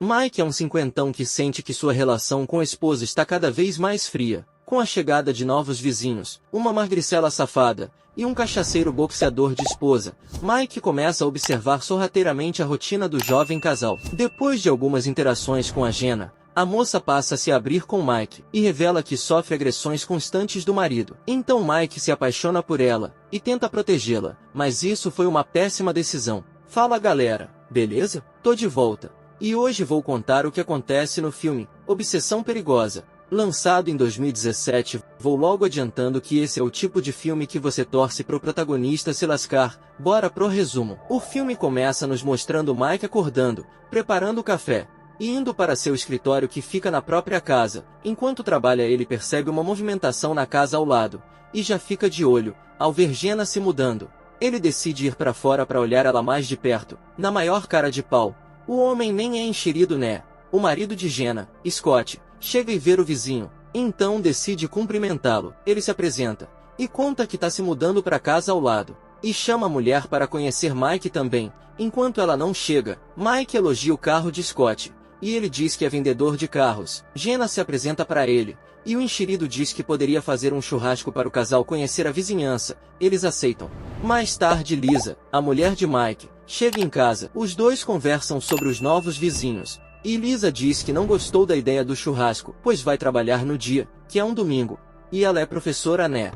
Mike é um cinquentão que sente que sua relação com a esposa está cada vez mais fria. Com a chegada de novos vizinhos, uma magricela safada e um cachaceiro boxeador de esposa, Mike começa a observar sorrateiramente a rotina do jovem casal. Depois de algumas interações com a Jenna, a moça passa a se abrir com Mike e revela que sofre agressões constantes do marido. Então Mike se apaixona por ela e tenta protegê-la, mas isso foi uma péssima decisão. Fala galera, beleza? Tô de volta. E hoje vou contar o que acontece no filme Obsessão Perigosa, lançado em 2017. Vou logo adiantando que esse é o tipo de filme que você torce pro protagonista se lascar. Bora pro resumo. O filme começa nos mostrando Mike acordando, preparando o café e indo para seu escritório que fica na própria casa. Enquanto trabalha ele percebe uma movimentação na casa ao lado e já fica de olho ao ver Jenna se mudando. Ele decide ir para fora para olhar ela mais de perto. Na maior cara de pau, o homem nem é enxerido, né? O marido de Jenna, Scott, chega e vê o vizinho, então decide cumprimentá-lo. Ele se apresenta e conta que tá se mudando para casa ao lado, e chama a mulher para conhecer Mike também. Enquanto ela não chega, Mike elogia o carro de Scott, e ele diz que é vendedor de carros. Jenna se apresenta para ele, e o enxerido diz que poderia fazer um churrasco para o casal conhecer a vizinhança. Eles aceitam. Mais tarde Lisa, a mulher de Mike, chega em casa. Os dois conversam sobre os novos vizinhos, e Lisa diz que não gostou da ideia do churrasco, pois vai trabalhar no dia, que é um domingo, e ela é professora, né?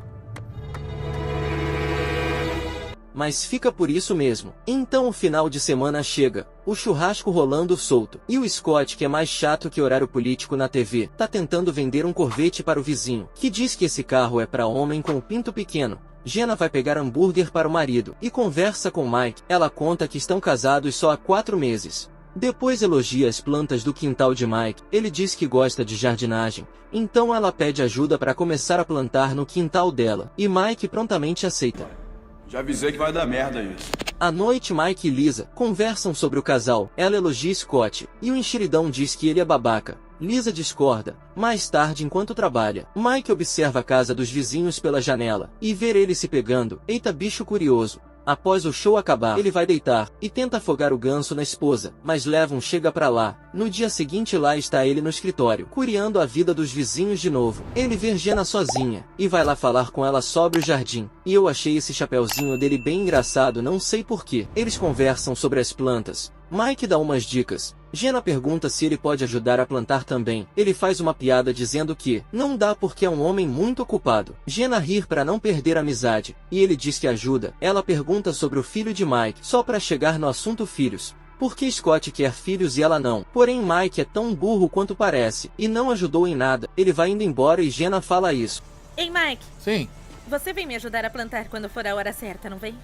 Mas fica por isso mesmo. Então o final de semana chega, o churrasco rolando solto, e o Scott, que é mais chato que horário político na TV, tá tentando vender um Corvette para o vizinho, que diz que esse carro é para homem com o pinto pequeno. Jenna vai pegar hambúrguer para o marido, e conversa com Mike. Ela conta que estão casados só há 4 meses. Depois elogia as plantas do quintal de Mike. Ele diz que gosta de jardinagem, então ela pede ajuda para começar a plantar no quintal dela, e Mike prontamente aceita. Já avisei que vai dar merda isso. À noite Mike e Lisa conversam sobre o casal. Ela elogia Scott, e o enxeridão diz que ele é babaca. Lisa discorda. Mais tarde, enquanto trabalha, Mike observa a casa dos vizinhos pela janela, e vê eles se pegando. Eita, bicho curioso. Após o show acabar, ele vai deitar, e tenta afogar o ganso na esposa, mas Levon chega pra lá. No dia seguinte lá está ele no escritório, curiando a vida dos vizinhos de novo. Ele vê Jenna sozinha, e vai lá falar com ela sobre o jardim. E eu achei esse chapeuzinho dele bem engraçado, não sei porquê. Eles conversam sobre as plantas. Mike dá umas dicas. Jenna pergunta se ele pode ajudar a plantar também. Ele faz uma piada dizendo que não dá porque é um homem muito ocupado. Jenna ri para não perder a amizade, e ele diz que ajuda. Ela pergunta sobre o filho de Mike, só para chegar no assunto filhos. Por que Scott quer filhos e ela não? Porém Mike é tão burro quanto parece, e não ajudou em nada. Ele vai indo embora e Jenna fala isso. Ei Mike. Sim. Você vem me ajudar a plantar quando for a hora certa, não vem?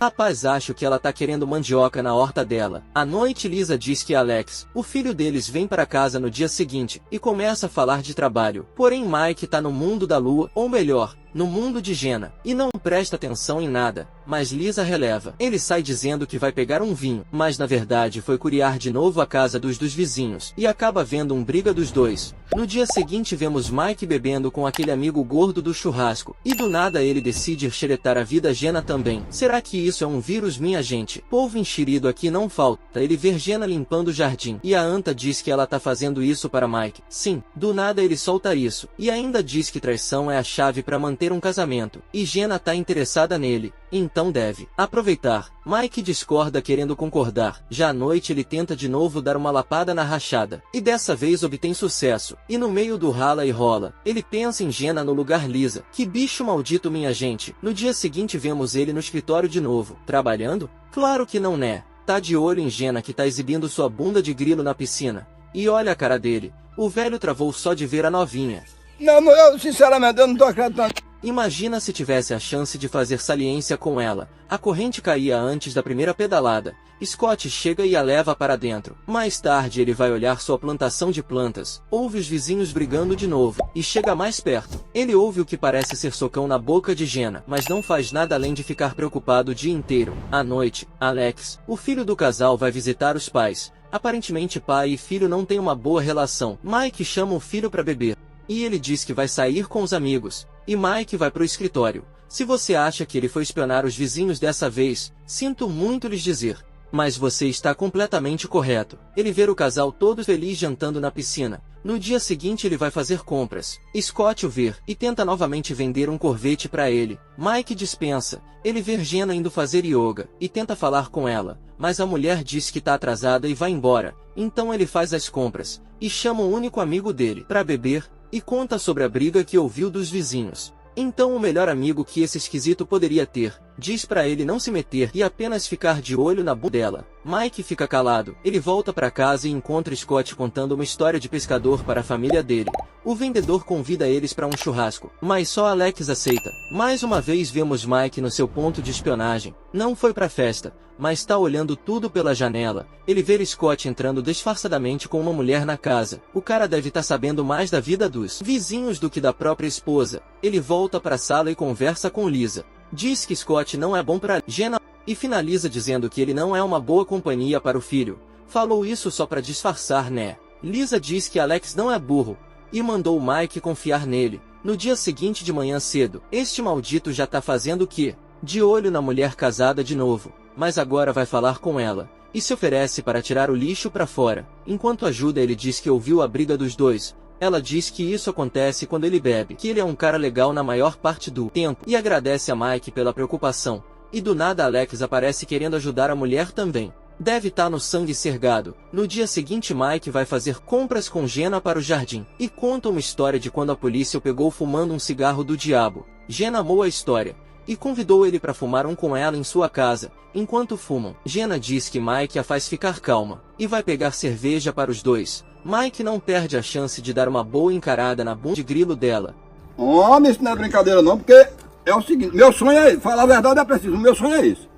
Rapaz, acho que ela tá querendo mandioca na horta dela. À noite Lisa diz que Alex, o filho deles, vem para casa no dia seguinte, e começa a falar de trabalho. Porém Mike tá no mundo da lua, ou melhor, no mundo de Jenna, e não presta atenção em nada. Mas Lisa releva. Ele sai dizendo que vai pegar um vinho, mas na verdade foi curiar de novo a casa dos vizinhos, e acaba vendo um briga dos dois. No dia seguinte vemos Mike bebendo com aquele amigo gordo do churrasco, e do nada ele decide xeretar a vida Jenna também. Será que isso é um vírus, minha gente? Povo enxerido aqui não falta. Ele vê Jenna limpando o jardim, e a anta diz que ela tá fazendo isso para Mike. Sim, do nada ele solta isso, e ainda diz que traição é a chave para manter um casamento, e Jenna tá interessada nele, então deve aproveitar. Mike discorda querendo concordar. Já à noite ele tenta de novo dar uma lapada na rachada, e dessa vez obtém sucesso, e no meio do rala e rola, ele pensa em Jenna no lugar Lisa. Que bicho maldito, minha gente. No dia seguinte vemos ele no escritório de novo, trabalhando? Claro que não, né? Tá de olho em Jenna que tá exibindo sua bunda de grilo na piscina, e olha a cara dele. O velho travou só de ver a novinha. Não, eu sinceramente eu não tô acreditando. Imagina se tivesse a chance de fazer saliência com ela. A corrente caía antes da primeira pedalada. Scott chega e a leva para dentro. Mais tarde ele vai olhar sua plantação de plantas. Ouve os vizinhos brigando de novo, e chega mais perto. Ele ouve o que parece ser socão na boca de Jenna, mas não faz nada além de ficar preocupado o dia inteiro. À noite, Alex, o filho do casal, vai visitar os pais. Aparentemente pai e filho não têm uma boa relação. Mike chama o filho para beber, e ele diz que vai sair com os amigos. E Mike vai pro escritório. Se você acha que ele foi espionar os vizinhos dessa vez, sinto muito lhes dizer. Mas você está completamente correto. Ele vê o casal todo feliz jantando na piscina. No dia seguinte ele vai fazer compras. Scott o vê e tenta novamente vender um Corvette para ele. Mike dispensa. Ele vê Jenna indo fazer yoga e tenta falar com ela, mas a mulher diz que está atrasada e vai embora. Então ele faz as compras e chama o único amigo dele para beber e conta sobre a briga que ouviu dos vizinhos. Então o melhor amigo que esse esquisito poderia ter, diz pra ele não se meter e apenas ficar de olho na bunda dela. Mike fica calado, ele volta pra casa e encontra Scott contando uma história de pescador para a família dele. O vendedor convida eles para um churrasco, mas só Alex aceita. Mais uma vez vemos Mike no seu ponto de espionagem. Não foi pra festa, mas está olhando tudo pela janela. Ele vê Scott entrando disfarçadamente com uma mulher na casa. O cara deve estar sabendo mais da vida dos vizinhos do que da própria esposa. Ele volta para a sala e conversa com Lisa. Diz que Scott não é bom para Jenna e finaliza dizendo que ele não é uma boa companhia para o filho. Falou isso só para disfarçar, né? Lisa diz que Alex não é burro e mandou o Mike confiar nele. No dia seguinte de manhã cedo, este maldito já tá fazendo o quê? De olho na mulher casada de novo, mas agora vai falar com ela e se oferece para tirar o lixo para fora. Enquanto ajuda, ele diz que ouviu a briga dos dois. Ela diz que isso acontece quando ele bebe, que ele é um cara legal na maior parte do tempo e agradece a Mike pela preocupação. E do nada Alex aparece querendo ajudar a mulher também. Deve estar no sangue ser gado. No dia seguinte Mike vai fazer compras com Jenna para o jardim e conta uma história de quando a polícia o pegou fumando um cigarro do diabo. Jenna amou a história e convidou ele para fumar um com ela em sua casa. Enquanto fumam, Jenna diz que Mike a faz ficar calma e vai pegar cerveja para os dois. Mike não perde a chance de dar uma boa encarada na bunda de grilo dela. Homem, isso não é brincadeira não, porque é o seguinte, meu sonho é esse, falar a verdade é preciso, meu sonho é esse.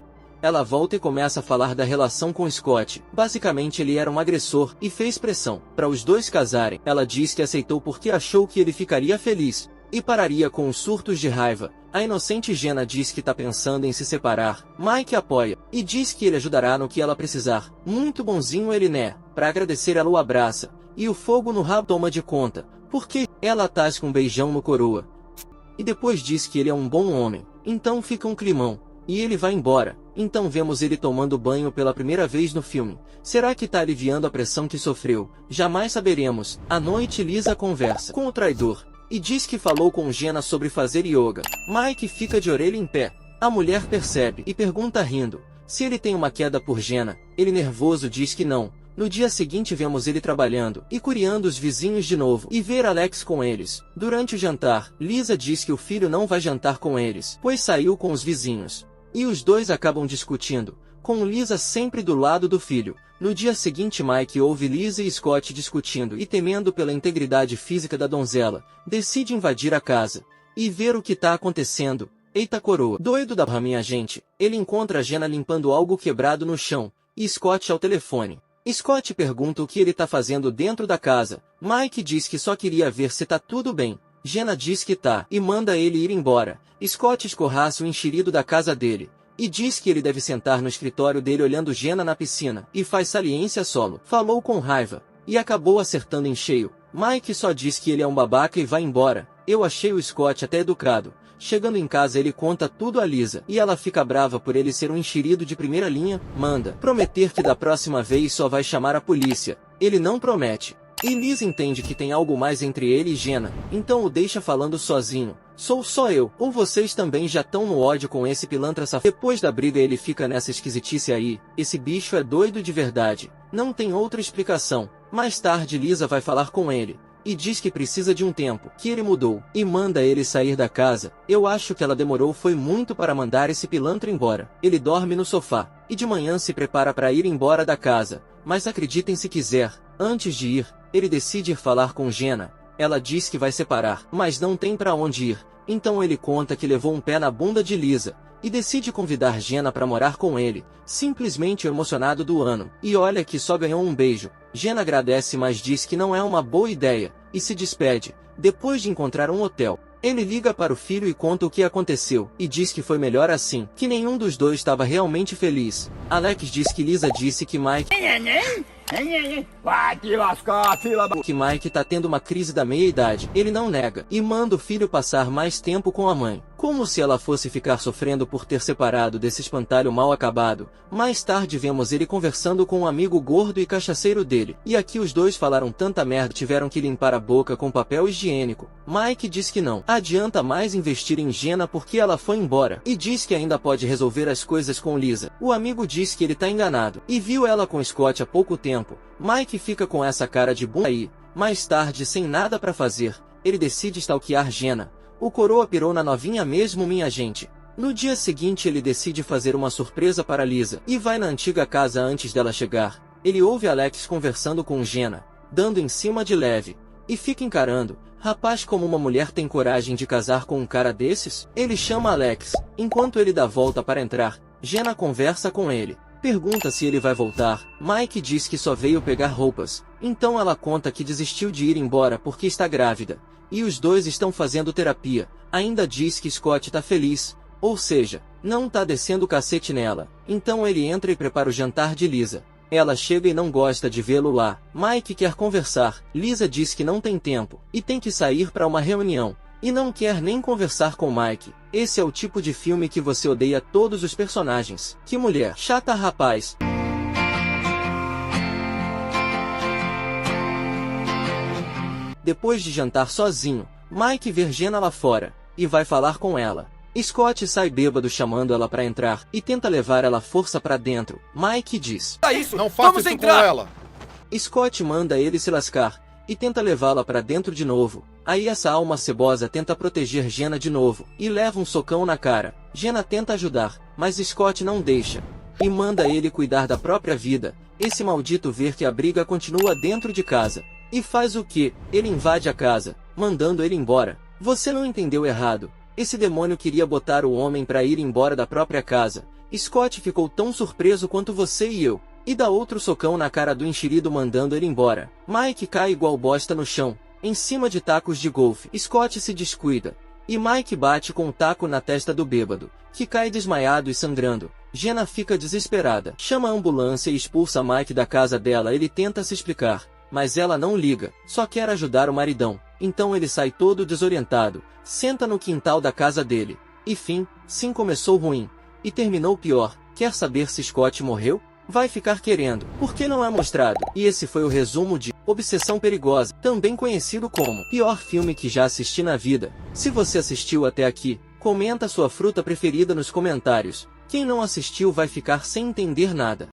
Ela volta e começa a falar da relação com Scott. Basicamente ele era um agressor e fez pressão para os dois casarem. Ela diz que aceitou porque achou que ele ficaria feliz e pararia com os surtos de raiva. A inocente Jenna diz que tá pensando em se separar. Mike apoia e diz que ele ajudará no que ela precisar. Muito bonzinho ele, né? Para agradecer, ela o abraça e o fogo no rabo toma de conta, porque ela tasca um beijão no coroa e depois diz que ele é um bom homem. Então fica um climão e ele vai embora. Então vemos ele tomando banho pela primeira vez no filme. Será que tá aliviando a pressão que sofreu? Jamais saberemos. À noite Lisa conversa com o traidor e diz que falou com Jenna sobre fazer yoga. Mike fica de orelha em pé. A mulher percebe e pergunta rindo se ele tem uma queda por Jenna. Ele nervoso diz que não. No dia seguinte vemos ele trabalhando e curiando os vizinhos de novo e ver Alex com eles. Durante o jantar, Lisa diz que o filho não vai jantar com eles, pois saiu com os vizinhos. E os dois acabam discutindo, com Lisa sempre do lado do filho. No dia seguinte Mike ouve Lisa e Scott discutindo e temendo pela integridade física da donzela, decide invadir a casa e ver o que tá acontecendo. Eita coroa, doido da minha gente, ele encontra Jenna limpando algo quebrado no chão e Scott ao telefone. Scott pergunta o que ele tá fazendo dentro da casa. Mike diz que só queria ver se tá tudo bem. Jenna diz que tá e manda ele ir embora. Scott escorraça o enxerido da casa dele e diz que ele deve sentar no escritório dele olhando Jenna na piscina e faz saliência solo. Falou com raiva e acabou acertando em cheio. Mike só diz que ele é um babaca e vai embora. Eu achei o Scott até educado. Chegando em casa ele conta tudo a Lisa e ela fica brava por ele ser um enxerido de primeira linha. Manda prometer que da próxima vez só vai chamar a polícia. Ele não promete. E Lisa entende que tem algo mais entre ele e Jenna, então o deixa falando sozinho. Sou só eu, ou vocês também já estão no ódio com esse pilantra safado? Depois da briga ele fica nessa esquisitice aí, esse bicho é doido de verdade. Não tem outra explicação. Mais tarde Lisa vai falar com ele e diz que precisa de um tempo, que ele mudou, e manda ele sair da casa. Eu acho que ela demorou foi muito para mandar esse pilantra embora. Ele dorme no sofá, e de manhã se prepara para ir embora da casa. Mas acreditem se quiser, antes de ir, ele decide ir falar com Jenna. Ela diz que vai separar, mas não tem para onde ir. Então ele conta que levou um pé na bunda de Lisa e decide convidar Jenna para morar com ele, simplesmente o emocionado do ano. E olha que só ganhou um beijo. Jenna agradece, mas diz que não é uma boa ideia e se despede. Depois de encontrar um hotel, ele liga para o filho e conta o que aconteceu e diz que foi melhor assim, que nenhum dos dois estava realmente feliz. Alex diz que Lisa disse que Mike Vai te lascar, fila da... tá tendo uma crise da meia-idade. Ele não nega e manda o filho passar mais tempo com a mãe. Como se ela fosse ficar sofrendo por ter separado desse espantalho mal acabado. Mais tarde vemos ele conversando com um amigo gordo e cachaceiro dele. E aqui os dois falaram tanta merda, tiveram que limpar a boca com papel higiênico. Mike diz que não adianta mais investir em Jenna porque ela foi embora. E diz que ainda pode resolver as coisas com Lisa. O amigo diz que ele tá enganado. E viu ela com Scott há pouco tempo. Mike fica com essa cara de bunda aí. Mais tarde, sem nada pra fazer, ele decide stalkear Jenna. O coroa pirou na novinha mesmo, minha gente. No dia seguinte ele decide fazer uma surpresa para Lisa, e vai na antiga casa antes dela chegar. Ele ouve Alex conversando com Jenna, dando em cima de leve, e fica encarando. Rapaz, como uma mulher tem coragem de casar com um cara desses? Ele chama Alex. Enquanto ele dá volta para entrar, Jenna conversa com ele. Pergunta se ele vai voltar. Mike diz que só veio pegar roupas. Então ela conta que desistiu de ir embora porque está grávida. E os dois estão fazendo terapia. Ainda diz que Scott tá feliz. Ou seja, não tá descendo o cacete nela. Então ele entra e prepara o jantar de Lisa. Ela chega e não gosta de vê-lo lá. Mike quer conversar. Lisa diz que não tem tempo. E tem que sair para uma reunião. E não quer nem conversar com Mike. Esse é o tipo de filme que você odeia todos os personagens. Que mulher chata, rapaz. Depois de jantar sozinho, Mike vê Jenna lá fora, e vai falar com ela. Scott sai bêbado chamando ela pra entrar, e tenta levar ela à força pra dentro. Mike diz: Não faça isso com ela! Scott manda ele se lascar, e tenta levá-la pra dentro de novo. Aí essa alma cebosa tenta proteger Jenna de novo, e leva um socão na cara. Jenna tenta ajudar, mas Scott não deixa, e manda ele cuidar da própria vida. Esse maldito vê que a briga continua dentro de casa. E faz o quê? Ele invade a casa, mandando ele embora. Você não entendeu errado. Esse demônio queria botar o homem para ir embora da própria casa. Scott ficou tão surpreso quanto você e eu. E dá outro socão na cara do enxerido mandando ele embora. Mike cai igual bosta no chão, em cima de tacos de golfe. Scott se descuida. E Mike bate com um taco na testa do bêbado, que cai desmaiado e sangrando. Jenna fica desesperada. Chama a ambulância e expulsa Mike da casa dela. Ele tenta se explicar, mas ela não liga, só quer ajudar o maridão. Então ele sai todo desorientado, senta no quintal da casa dele. E fim, sim, começou ruim, e terminou pior. Quer saber se Scott morreu? Vai ficar querendo, porque não é mostrado. E esse foi o resumo de Obsessão Perigosa, também conhecido como pior filme que já assisti na vida. Se você assistiu até aqui, comenta sua fruta preferida nos comentários. Quem não assistiu vai ficar sem entender nada.